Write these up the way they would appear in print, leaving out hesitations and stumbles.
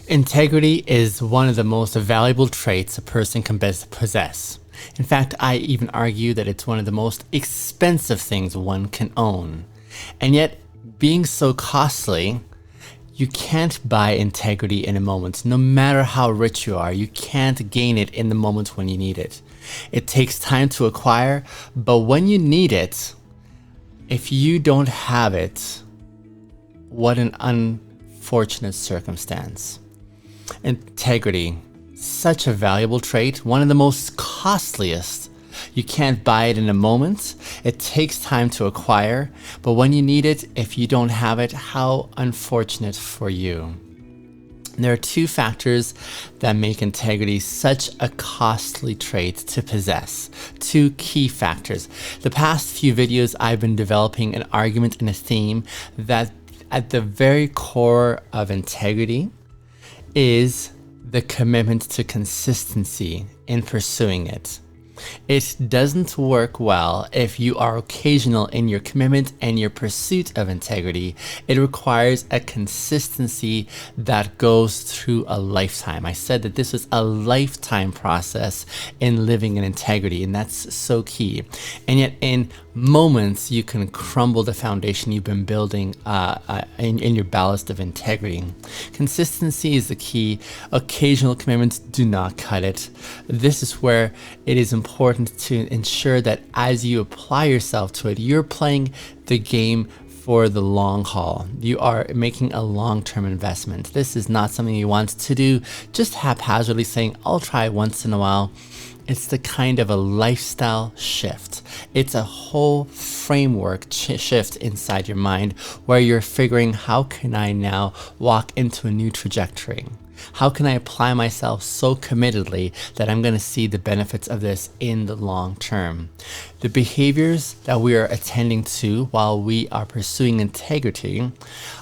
Integrity is one of the most valuable traits a person can best possess. In fact, I even argue that it's one of the most expensive things one can own. And yet, being so costly, you can't buy integrity in a moment. No matter how rich you are, you can't gain it in the moment when you need it. It takes time to acquire, but when you need it, if you don't have it, what an unfortunate circumstance. Integrity, such a valuable trait, one of the most costliest. You can't buy it in a moment. It takes time to acquire, but when you need it, if you don't have it, how unfortunate for you. There are two factors that make integrity such a costly trait to possess. Two key factors. The past few videos, I've been developing an argument and a theme that at the very core of integrity is the commitment to consistency in pursuing it. It doesn't work well if you are occasional in your commitment and your pursuit of integrity. It requires a consistency that goes through a lifetime. I said that this was a lifetime process in living in integrity, and that's so key. And yet in moments, you can crumble the foundation you've been building in your ballast of integrity. Consistency is the key. Occasional commitments do not cut it. This is where it is important to ensure that as you apply yourself to it, you're playing the game for the long haul. You are making a long-term investment. This is not something you want to do just haphazardly saying, I'll try once in a while. It's the kind of a lifestyle shift. It's a whole framework shift inside your mind where you're figuring, how can I now walk into a new trajectory? How can I apply myself so committedly that I'm going to see the benefits of this in the long term? The behaviors that we are attending to while we are pursuing integrity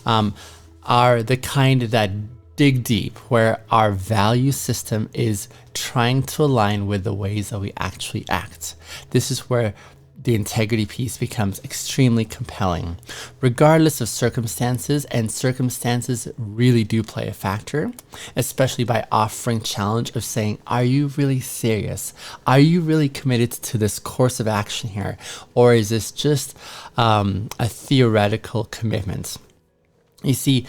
are the kind that dig deep, where our value system is trying to align with the ways that we actually act. This is where the integrity piece becomes extremely compelling, regardless of circumstances, and circumstances really do play a factor, especially by offering challenge of saying, are you really serious? Are you really committed to this course of action here? Or is this just a theoretical commitment? You see,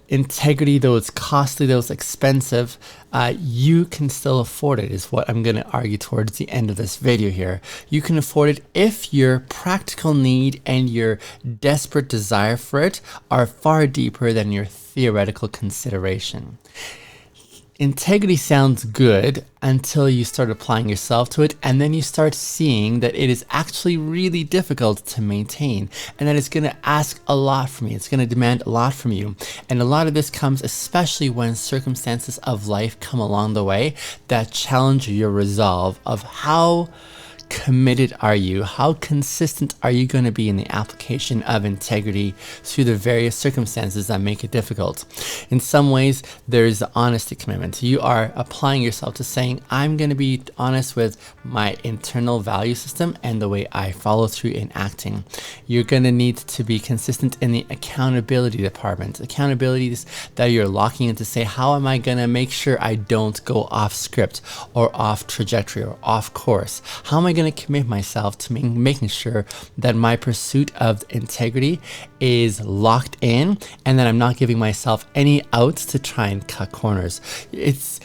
integrity, though it's costly, though it's expensive, you can still afford it, is what I'm going to argue towards the end of this video here. You can afford it if your practical need and your desperate desire for it are far deeper than your theoretical consideration. Integrity sounds good until you start applying yourself to it, and then you start seeing that it is actually really difficult to maintain, and that it's going to ask a lot from you. It's going to demand a lot from you. And a lot of this comes especially when circumstances of life come along the way that challenge your resolve of how committed are you? How consistent are you going to be in the application of integrity through the various circumstances that make it difficult? In some ways, there is the honesty commitment. You are applying yourself to saying, I'm going to be honest with my internal value system and the way I follow through in acting. You're going to need to be consistent in the accountability department. Accountability is that you're locking in to say, how am I going to make sure I don't go off script or off trajectory or off course? How am I going to commit myself to making sure that my pursuit of integrity is locked in and that I'm not giving myself any outs to try and cut corners? It's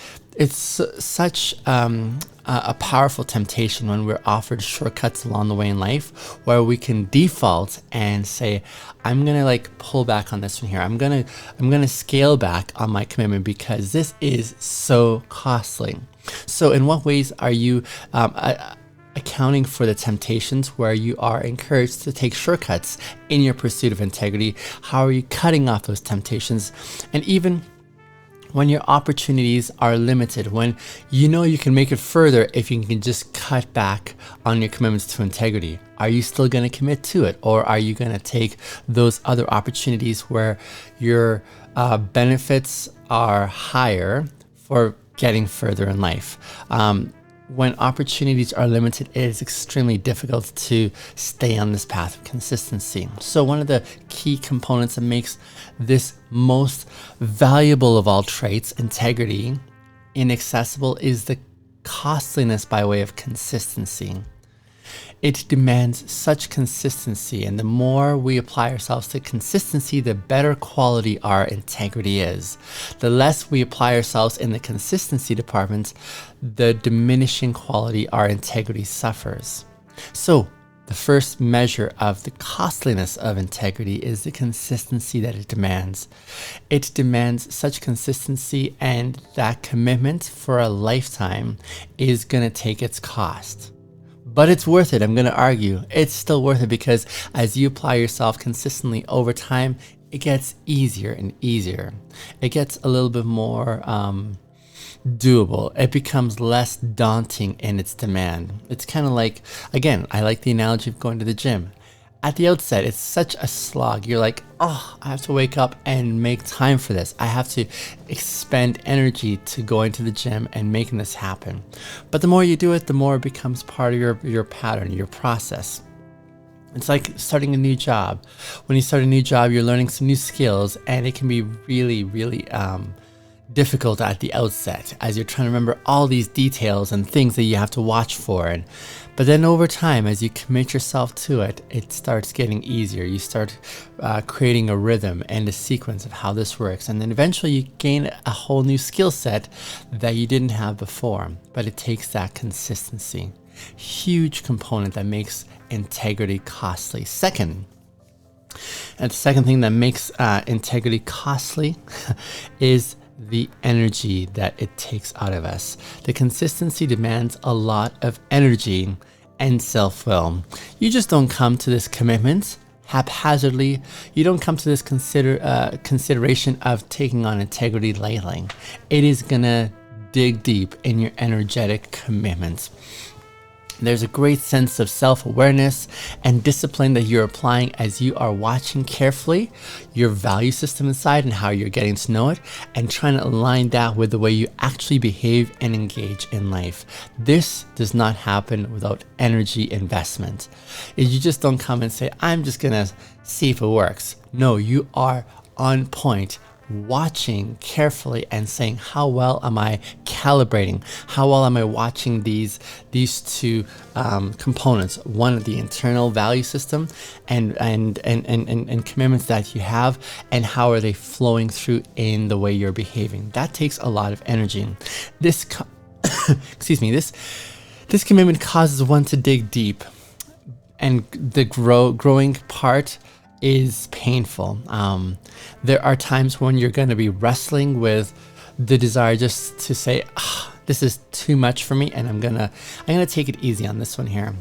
such a powerful temptation when we're offered shortcuts along the way in life, where we can default and say, I'm gonna pull back on this one here. I'm gonna scale back on my commitment because this is so costly. So in what ways are you accounting for the temptations where you are encouraged to take shortcuts in your pursuit of integrity? How are you cutting off those temptations? And even when your opportunities are limited, when you know you can make it further if you can just cut back on your commitments to integrity, are you still going to commit to it? Or are you going to take those other opportunities where your benefits are higher for getting further in life? when opportunities are limited, it is extremely difficult to stay on this path of consistency. So one of the key components that makes this most valuable of all traits, integrity, inaccessible, is the costliness by way of consistency. It demands such consistency, and the more we apply ourselves to consistency, the better quality our integrity is. The less we apply ourselves in the consistency department, the diminishing quality our integrity suffers. So, the first measure of the costliness of integrity is the consistency that it demands. It demands such consistency, and that commitment for a lifetime is going to take its cost. But it's worth it. I'm going to argue it's still worth it, because as you apply yourself consistently over time, it gets easier and easier. It gets a little bit more doable. It becomes less daunting in its demand. It's kind of like, again, I like the analogy of going to the gym. At the outset, it's such a slog. You're like, oh, I have to wake up and make time for this. I have to expend energy to going to the gym and making this happen. But the more you do it, the more it becomes part of your pattern, your process. It's like starting a new job. When you start a new job, you're learning some new skills, and it can be really, really difficult at the outset as you're trying to remember all these details and things that you have to watch for. But then over time, as you commit yourself to it, it starts getting easier. You start creating a rhythm and a sequence of how this works. And then eventually you gain a whole new skill set that you didn't have before. But it takes that consistency. Huge component that makes integrity costly. And the second thing that makes integrity costly is the energy that it takes out of us. The consistency demands a lot of energy and self-will. You just don't come to this commitment haphazardly. You don't come to this consideration of taking on integrity lightly. It is gonna dig deep in your energetic commitments. There's a great sense of self-awareness and discipline that you're applying as you are watching carefully your value system inside and how you're getting to know it, and trying to align that with the way you actually behave and engage in life. This does not happen without energy investment. You just don't come and say, I'm just gonna see if it works. No, you are on point, watching carefully and saying, how well am I calibrating? How well am I watching these two components? One, the internal value system and commitments that you have, and how are they flowing through in the way you're behaving? That takes a lot of energy. This commitment causes one to dig deep, and the growing part is painful. There are times when you're going to be wrestling with the desire just to say, this is too much for me, and I'm gonna take it easy on this one here.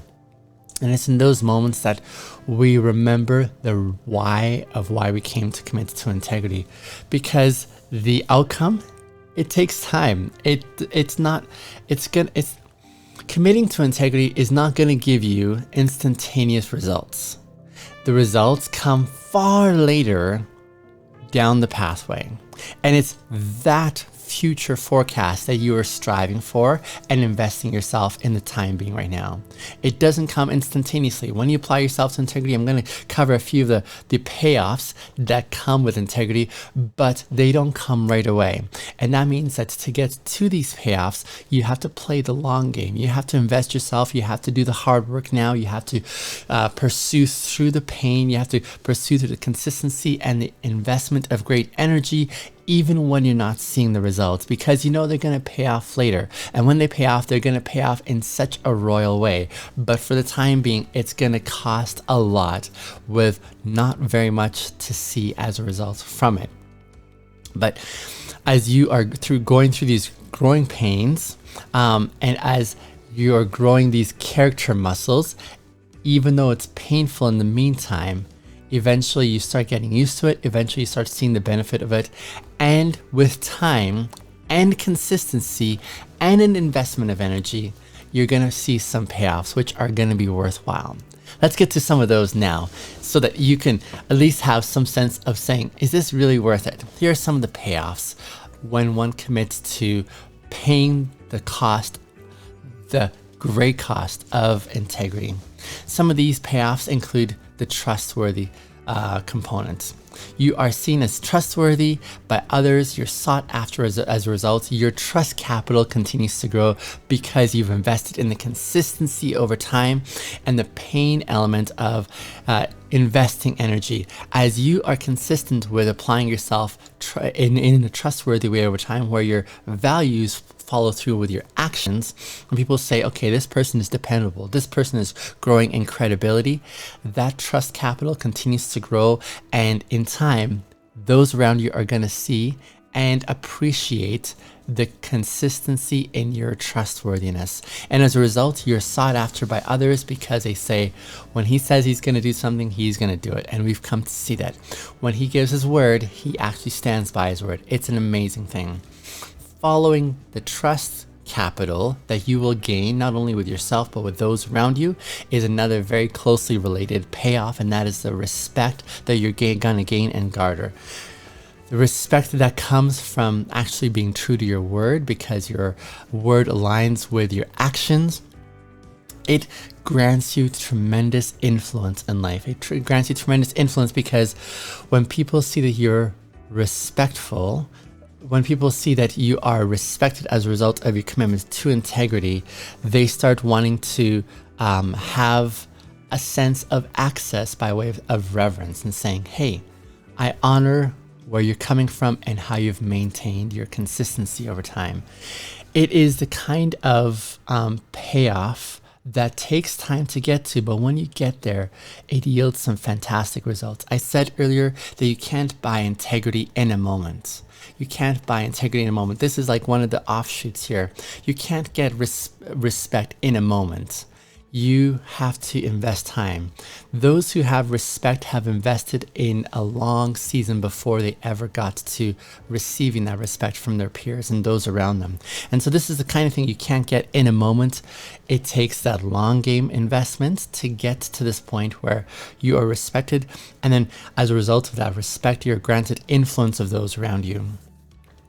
And it's in those moments that we remember the why we came to commit to integrity, because the outcome, it takes time. Committing to integrity is not going to give you instantaneous results. The results come far later down the pathway. And it's that future forecast that you are striving for and investing yourself in the time being right now. It doesn't come instantaneously. When you apply yourself to integrity, I'm going to cover a few of the payoffs that come with integrity, but they don't come right away. And that means that to get to these payoffs, you have to play the long game. You have to invest yourself. You have to do the hard work now. You have to pursue through the pain. You have to pursue through the consistency and the investment of great energy, even when you're not seeing the results, because you know they're going to pay off later. And when they pay off, they're going to pay off in such a royal way. But for the time being, it's going to cost a lot with not very much to see as a result from it. But as you are going through these growing pains, and as you are growing these character muscles, even though it's painful in the meantime, eventually you start getting used to it. Eventually you start seeing the benefit of it. And with time and consistency and an investment of energy, you're going to see some payoffs, which are going to be worthwhile. Let's get to some of those now so that you can at least have some sense of saying, is this really worth it? Here are some of the payoffs when one commits to paying the cost the great cost of integrity. Some of these payoffs include the trustworthy components. You are seen as trustworthy by others. You're sought after as a result. Your trust capital continues to grow because you've invested in the consistency over time and the pain element of investing energy. As you are consistent with applying yourself in a trustworthy way over time, where your values follow through with your actions, when people say, okay, this person is dependable, this person is growing in credibility, that trust capital continues to grow, and in time, those around you are going to see and appreciate the consistency in your trustworthiness. And as a result, you're sought after by others because they say, when he says he's going to do something, he's going to do it. And we've come to see that. When he gives his word, he actually stands by his word. It's an amazing thing. Following the trust capital that you will gain not only with yourself but with those around you is another very closely related payoff, and that is the respect that you're gonna gain and garner. The respect that comes from actually being true to your word, because your word aligns with your actions. It grants you tremendous influence in life. It grants you tremendous influence because when people see that you're respectful, when people see that you are respected as a result of your commitment to integrity, they start wanting to have a sense of access by way of reverence and saying, hey, I honor where you're coming from and how you've maintained your consistency over time. It is the kind of payoff that takes time to get to, but when you get there, it yields some fantastic results. I said earlier that you can't buy integrity in a moment. You can't buy integrity in a moment. This is like one of the offshoots here. You can't get respect in a moment. You have to invest time. Those who have respect have invested in a long season before they ever got to receiving that respect from their peers and those around them. And so this is the kind of thing you can't get in a moment. It takes that long game investment to get to this point where you are respected. And then as a result of that respect, you're granted influence of those around you.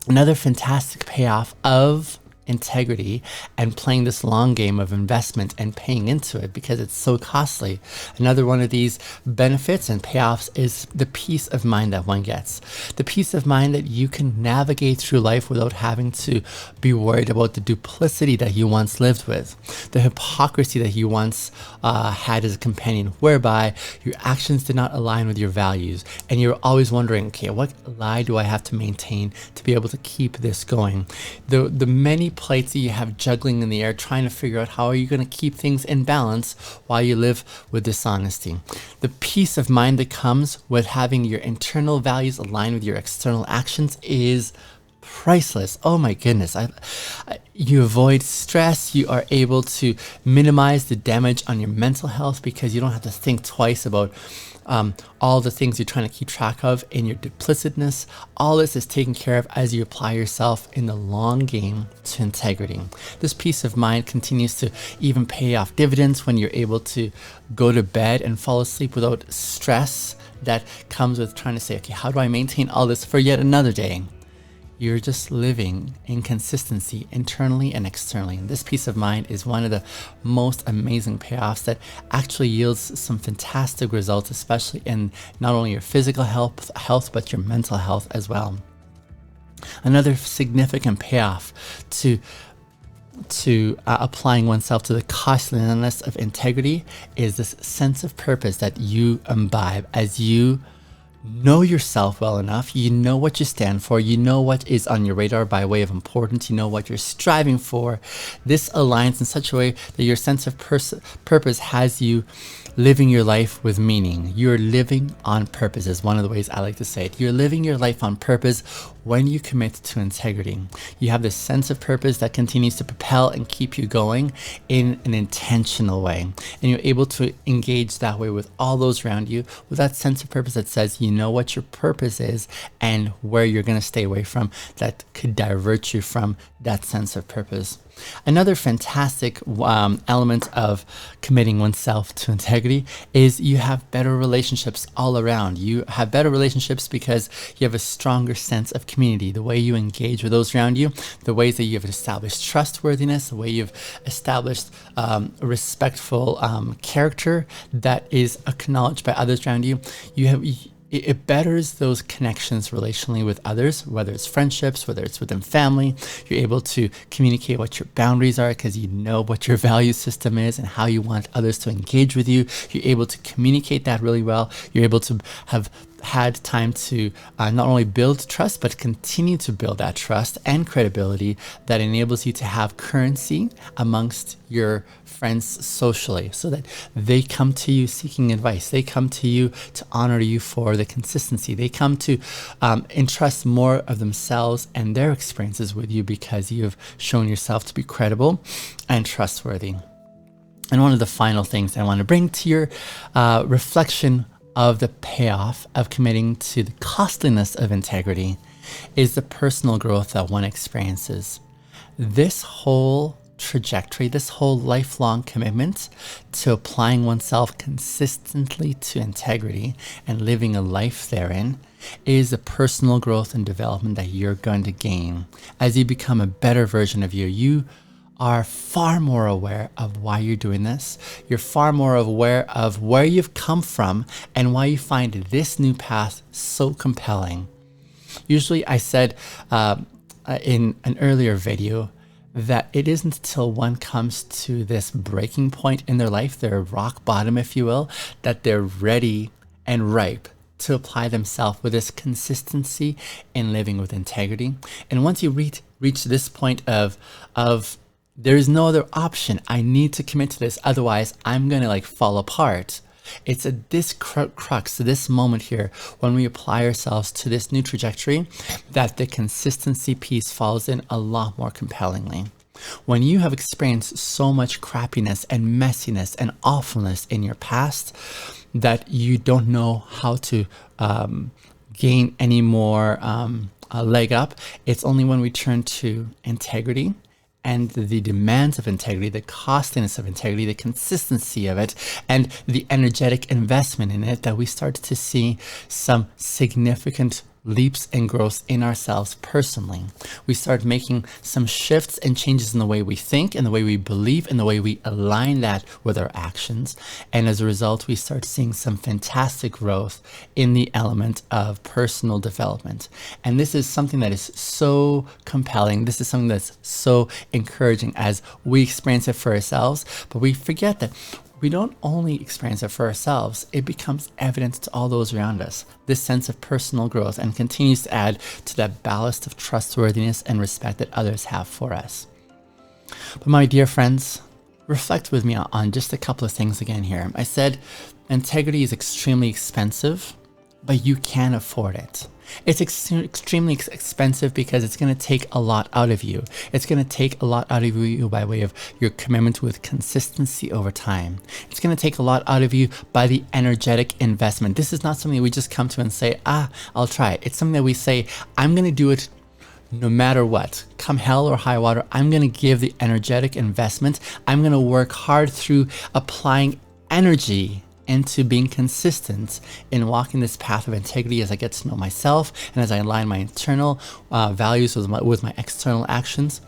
Another fantastic payoff of integrity and playing this long game of investment and paying into it because it's so costly. Another one of these benefits and payoffs is the peace of mind that one gets. The peace of mind that you can navigate through life without having to be worried about the duplicity that you once lived with, the hypocrisy that you once had as a companion, whereby your actions did not align with your values. And you're always wondering, okay, what lie do I have to maintain to be able to keep this going? The many plates that you have juggling in the air, trying to figure out how are you going to keep things in balance while you live with dishonesty. The peace of mind that comes with having your internal values align with your external actions is priceless. Oh my goodness. You avoid stress. You are able to minimize the damage on your mental health because you don't have to think twice about all the things you're trying to keep track of in your duplicitness. All this is taken care of as you apply yourself in the long game to integrity. This peace of mind continues to even pay off dividends when you're able to go to bed and fall asleep without stress that comes with trying to say, okay, how do I maintain all this for yet another day? You're just living in consistency internally and externally. And this peace of mind is one of the most amazing payoffs that actually yields some fantastic results, especially in not only your physical health, but your mental health as well. Another significant payoff to applying oneself to the costliness of integrity is this sense of purpose that you imbibe as you know yourself well enough. You know what you stand for. You know what is on your radar by way of importance. You know what you're striving for. This aligns in such a way that your sense of purpose has you living your life with meaning. You're living on purpose is one of the ways I like to say it. You're living your life on purpose when you commit to integrity. You have this sense of purpose that continues to propel and keep you going in an intentional way. And you're able to engage that way with all those around you with that sense of purpose that says, you you know what your purpose is and where you're going to stay away from that could divert you from that sense of purpose. Another fantastic element of committing oneself to integrity is you have better relationships all around. You have better relationships because you have a stronger sense of community. The way you engage with those around you, the ways that you have established trustworthiness, the way you've established a respectful character that is acknowledged by others around you. It betters those connections relationally with others, whether it's friendships, whether it's within family. You're able to communicate what your boundaries are because you know what your value system is and how you want others to engage with you. You're able to communicate that really well. You're able to have had time to not only build trust, but continue to build that trust and credibility that enables you to have currency amongst your friends socially, so that they come to you seeking advice. They come to you to honor you for the consistency. They come to entrust more of themselves and their experiences with you because you have shown yourself to be credible and trustworthy. And one of the final things I want to bring to your reflection of the payoff of committing to the costliness of integrity is the personal growth that one experiences. This whole trajectory, this whole lifelong commitment to applying oneself consistently to integrity and living a life therein is a personal growth and development that you're going to gain. As you become a better version of you, you are far more aware of why you're doing this. You're far more aware of where you've come from and why you find this new path so compelling. Usually I said in an earlier video that it isn't until one comes to this breaking point in their life, their rock bottom, if you will, that they're ready and ripe to apply themselves with this consistency in living with integrity. And once you reach this point of there is no other option, I need to commit to this, otherwise I'm gonna fall apart. It's at this crux, this moment here, when we apply ourselves to this new trajectory, that the consistency piece falls in a lot more compellingly. When you have experienced so much crappiness and messiness and awfulness in your past that you don't know how to gain any more leg up, it's only when we turn to integrity and the demands of integrity, the costliness of integrity, the consistency of it, and the energetic investment in it that we start to see some significant leaps and growths in ourselves personally. We start making some shifts and changes in the way we think, in the way we believe, in the way we align that with our actions. And as a result, we start seeing some fantastic growth in the element of personal development. And this is something that is so compelling. This is something that's so encouraging as we experience it for ourselves, but we forget that we don't only experience it for ourselves, it becomes evident to all those around us, this sense of personal growth, and continues to add to that ballast of trustworthiness and respect that others have for us. But my dear friends, reflect with me on just a couple of things again here. I said integrity is extremely expensive, but you can afford it. It's extremely expensive because it's going to take a lot out of you. It's going to take a lot out of you by way of your commitment with consistency over time. It's going to take a lot out of you by the energetic investment. This is not something we just come to and say, I'll try it. It's something that we say, I'm going to do it no matter what. Come hell or high water, I'm going to give the energetic investment. I'm going to work hard through applying energy into being consistent in walking this path of integrity as I get to know myself and as I align my internal values with my external actions.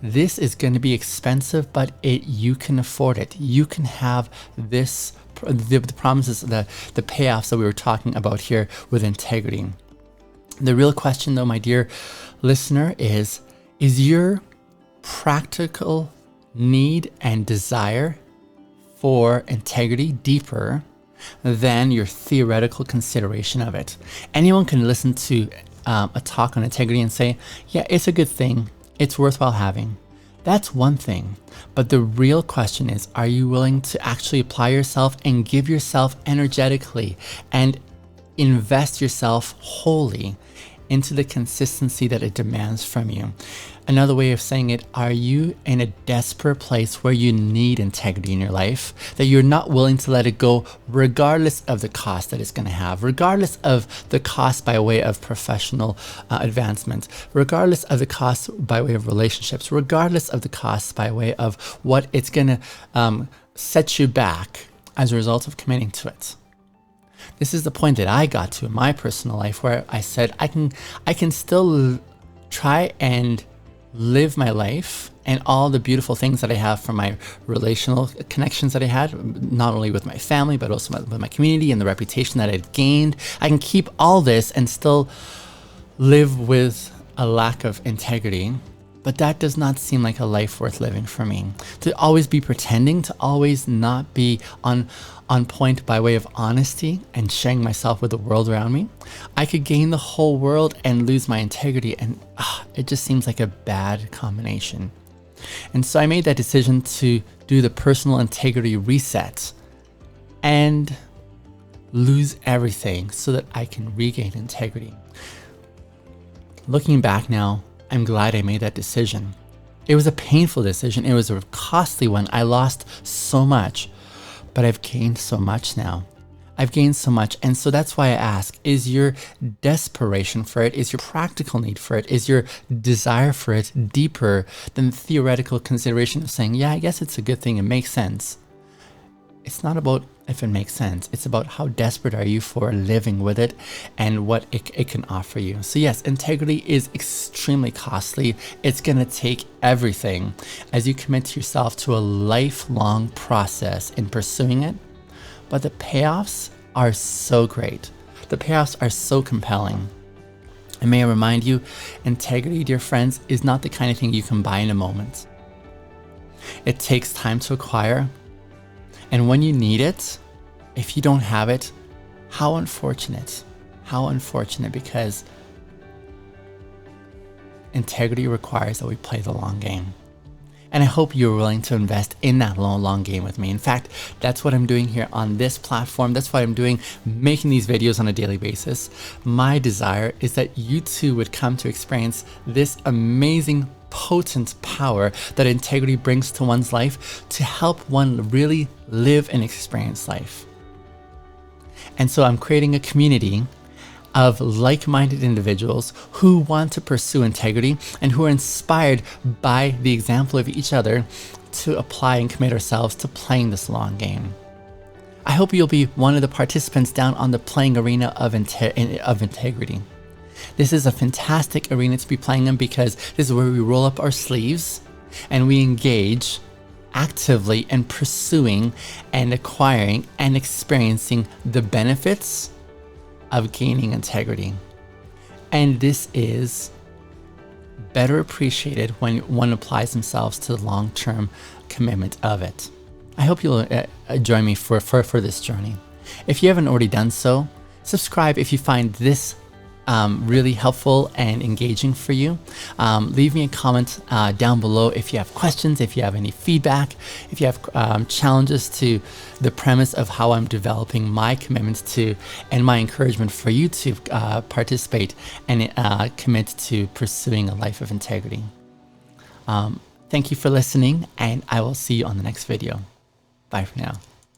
This is going to be expensive, but you can afford it. You can have this, the promises, the payoffs that we were talking about here with integrity. The real question though, my dear listener, is your practical need and desire for integrity deeper than your theoretical consideration of it? Anyone can listen to a talk on integrity and say, yeah, it's a good thing, it's worthwhile having. That's one thing. But the real question is, are you willing to actually apply yourself and give yourself energetically and invest yourself wholly into the consistency that it demands from you. Another way of saying it, are you in a desperate place where you need integrity in your life, that you're not willing to let it go regardless of the cost that it's going to have, regardless of the cost by way of professional advancement, regardless of the cost by way of relationships, regardless of the cost by way of what it's going to set you back as a result of committing to it. This is the point that I got to in my personal life, where I said I can still try and live my life and all the beautiful things that I have from my relational connections that I had, not only with my family, but also with my community and the reputation that I'd gained. I can keep all this and still live with a lack of integrity. But that does not seem like a life worth living for me. To always be pretending, to always not be on point by way of honesty and sharing myself with the world around me. I could gain the whole world and lose my integrity, and it just seems like a bad combination. And so I made that decision to do the personal integrity reset and lose everything so that I can regain integrity. Looking back now, I'm glad I made that decision. It was a painful decision. It was a costly one. I lost so much, but I've gained so much now. I've gained so much. And so that's why I ask, is your desperation for it, is your practical need for it, is your desire for it deeper than the theoretical consideration of saying, yeah, I guess it's a good thing, it makes sense. It's not about if it makes sense. It's about how desperate are you for living with it and what it can offer you. So yes, integrity is extremely costly. It's going to take everything as you commit yourself to a lifelong process in pursuing it. But the payoffs are so great. The payoffs are so compelling. And may I remind you, integrity, dear friends, is not the kind of thing you can buy in a moment. It takes time to acquire. And when you need it, if you don't have it, how unfortunate. How unfortunate, because integrity requires that we play the long game. And I hope you're willing to invest in that long game with me. In fact, that's what I'm doing here on this platform. That's what I'm doing, making these videos on a daily basis. My desire is that you too would come to experience this amazing, potent power that integrity brings to one's life to help one really live and experience life. And so I'm creating a community of like-minded individuals who want to pursue integrity and who are inspired by the example of each other to apply and commit ourselves to playing this long game. I hope you'll be one of the participants down on the playing arena of integrity. This is a fantastic arena to be playing in because this is where we roll up our sleeves and we engage actively in pursuing and acquiring and experiencing the benefits of gaining integrity. And this is better appreciated when one applies themselves to the long-term commitment of it. I hope you'll join me for this journey. If you haven't already done so, subscribe if you find this really helpful and engaging for you. Leave me a comment down below if you have questions, if you have any feedback, if you have challenges to the premise of how I'm developing my commitments to and my encouragement for you to participate and commit to pursuing a life of integrity. Thank you for listening, and I will see you on the next video. Bye for now.